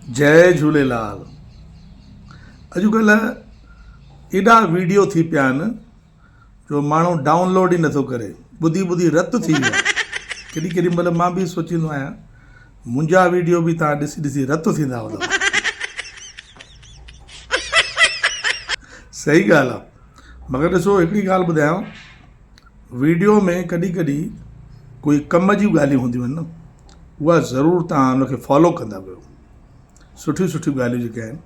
जय झूलेलाल। अॼुकल्ह एॾा वीडियो थी पिया आहिनि जो माण्हू डाउनलोड ई नथो करे, ॿुधी ॿुधी रत थी वियो आहे। केॾी महिल मां बि सोचींदो आहियां मुंहिंजा वीडियो बि तव्हां ॾिसी ॾिसी रत थींदा हूंदव। सही ॻाल्हि आहे, मगर ॾिसो हिकिड़ी ॻाल्हि ॿुधायांव, वीडियो में कॾहिं कॾहिं कोई कम जी ॻाल्हियूं हूंदियूं आहिनि न, उहा ज़रूरु तव्हां हुनखे फॉलो कंदा कयो। सुठियूं सुठियूं ॻाल्हियूं जेके आहिनि।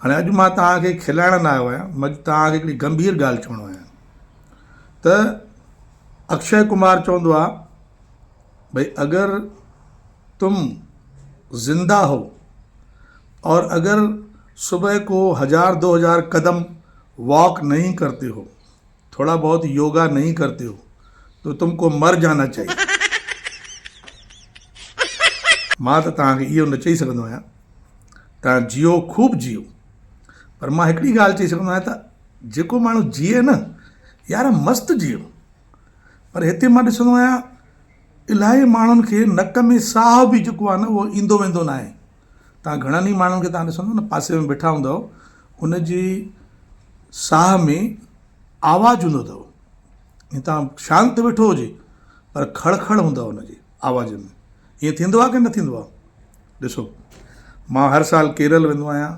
हाणे अॼु मां तव्हांखे खिलाइण न आयो आहियां, मां तव्हांखे हिकिड़ी गंभीर ॻाल्हि चवणो आहियां त अक्षय कुमार चवंदो आहे भाई अगर तुम जिंदा हो और अगर सुबह को 1000-2000 कदम वॉक नहीं करते हो, थोड़ा बहुत योगा नहीं करते हो, तो तुमको मर जाना चाहिए। मां त तव्हांखे इहो न चई सघंदो आहियां, तव्हां जियो खूब जियो, पर मां हिकिड़ी ॻाल्हि चई सघंदो आहियां त जेको माण्हू जिए न यार मस्तु जियो। पर हिते मां ॾिसंदो आहियां इलाही माण्हुनि खे नक में साह बि जेको आहे न उहो ईंदो वेंदो न आहे। तव्हां घणनि ई माण्हुनि खे तव्हां ॾिसंदो न पासे में वेठा हूंदव, उनजी साह में आवाज़ हूंदो अथव, ऐं तव्हां शांति वेठो हुजे पर खड़खड़ हूंदव उनजी आवाज़ में। ईअं थींदो आहे की न थींदो आहे? ॾिसो मां हर साल केरल वेंदो आहियां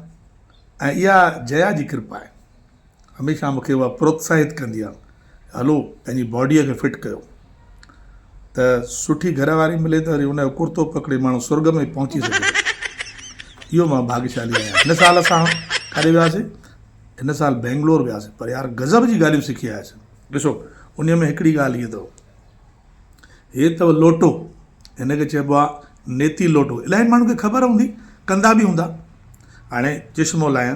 ऐं इहा जया जी कृपा आहे, हमेशह मूंखे उहा प्रोत्साहित कंदी आहे, हलो पंहिंजी बॉडीअ खे फिट कयो। त सुठी घरवारी मिले त वरी हुनजो कुर्तो पकिड़े माण्हू स्वर्ग में पहुची सघे। इहो मां भाग्यशाली आहियां। हिन साल असां काॾे वियासीं? हिन साल बेंगलोर वियासीं, पर यार गज़ब जी ॻाल्हियूं सिखी आयासीं। ॾिसो उन में हिकिड़ी ॻाल्हि हीअ अथव, हे अथव लोटो, हिनखे चइबो आहे नेती लोटो। इलाही माण्हू खे ख़बर हूंदी, कंदा बि हूंदा। हाणे चश्मो लाहियां,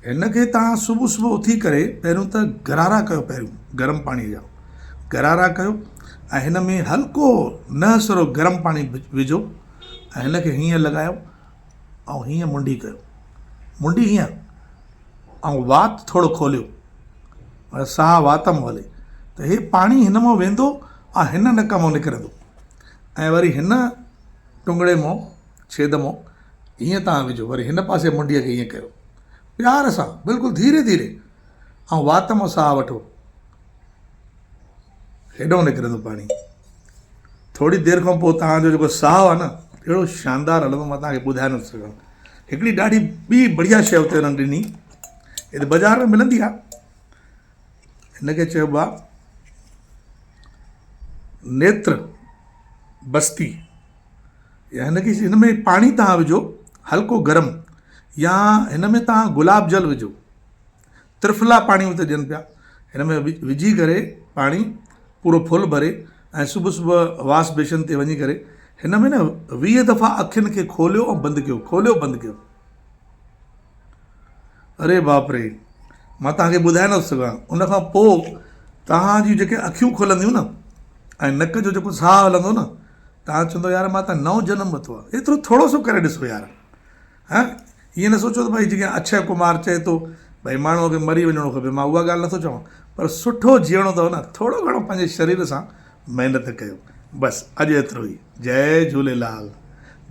हिनखे तव्हां सुबुह सुबुह उथी करे पहिरियों त गरारा कयो, पहिरियों गरम पाणीअ जा गरारा कयो ऐं हिन में हल्को न सरो गरम पाणी विझो ऐं हिनखे हीअं लॻायो ऐं हीअं मुंडी कयो, मुंडी हीअं ऐं वात थोरो खोलियो, साह वात मां हले त हे पाणी हिन मां वेंदो ऐं हिन नक मां निकिरंदो ऐं वरी हिन टुंगड़े मां छेद मां हीअं तव्हां विझो, वरी हिन पासे मुंडीअ खे हीअं कयो प्यार सां, बिल्कुलु धीरे धीरे, ऐं वात मां साह वठो, हेॾो निकिरंदो पाणी। थोरी देरि खां पोइ तव्हांजो जेको साह आहे न अहिड़ो शानदारु हलंदो, मां तव्हांखे ॿुधाए नथो सघां। हिकिड़ी ॾाढी ॿी बढ़िया शइ हुते हुननि ॾिनी, हिते बाज़ारि में मिलंदी आहे, हिनखे चइबो आहे नेत्र बस्ती। या हिनखे हिन में पाणी तव्हां विझो हल्को गरम, या हिन में तव्हां गुलाब जल विझो, त्रिफला पाणी हुते ॾियनि पिया, हिन में विझी करे पाणी पूरो फुल भरे ऐं सुबुह सुबुह वॉश बेसिन ते वञी करे हिन में न 20 दफ़ा अखियुनि खे खोलियो ऐं बंदि कयो, खोलियो बंदि कयो। अरे बाप रे, मां तव्हांखे ॿुधाए नथो सघां। उनखां पोइ तव्हांजी जेके अखियूं खुलंदियूं न ऐं नक जो जेको साह हलंदो न, तव्हां चवंदो यार मां त नओं जनम वरितो आहे। एतिरो थोरो सो करे ॾिसो यार। हा, ईअं न सोचो त भाई जीअं अक्षय कुमार चए थो भाई माण्हूअ खे मरी वञिणो खपे, मां उहा ॻाल्हि नथो चवां, पर सुठो जीअणो अथव न, थोरो घणो पंहिंजे शरीर सां महिनत कयो, बसि। अॼु एतिरो ई। जय झूलेलाल।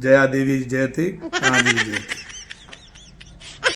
जया देवी जी जय थे, तव्हांजी बि जय थे।